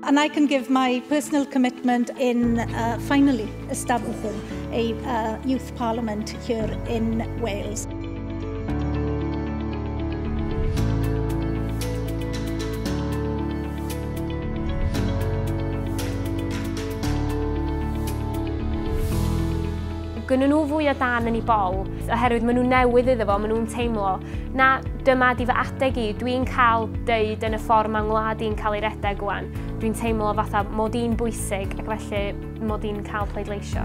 And I can give my personal commitment in finally establishing a youth parliament here in Wales. Gynnu nhw fwy o dan yn ei bol, oherwydd maen nhw'n newydd iddo fo, maen nhw'n teimlo na dyma di fy adeg i, dwi'n cael dweud yn y ffordd mae ngwlad i'n cael ei redeg wan. Dwi'n teimlo fatha mod i'n bwysig ac felly mod i'n cael pleidleisio.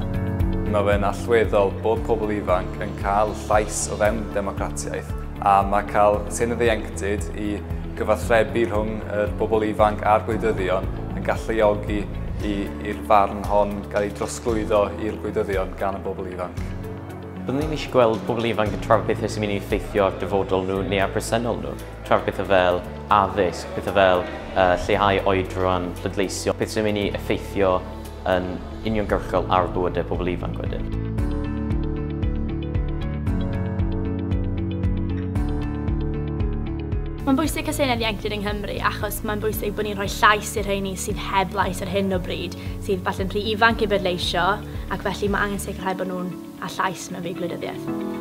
Mae fe'n allweddol bod pobl ifanc yn cael llais o fewn democratiaeth a mae cael Senedd ieuenctid i gyfathrebu rhwng y bobl ifanc a'r gwleidyddion yn galluogi i'r farn hon gael ei drosglwyddo i'r gwleidyddion gan y bobl ifanc. Byddwn ni'n eisiau gweld bobl ifanc yn trafod beth sy'n mynd i effeithio ar dyfodol nhw neu ar bresennol nhw. Trafod pethau fel addysg, pethau fel lleihau oedran, pleidleisio, peth sy'n mynd i effeithio yn uniongyrchol ar bywydau pobl ifanc wedyn. Mae'n bwysig cael Senedd ieuenctid yng Nghymru achos mae'n bwysig bod ni'n rhoi llais i'r rheini sydd heb lais ar hyn o bryd, sydd falle'n rhy ifanc i bleidleisio ac felly mae angen sicrhau bod nhw'n â llais mewn fi gwleidyddiaeth.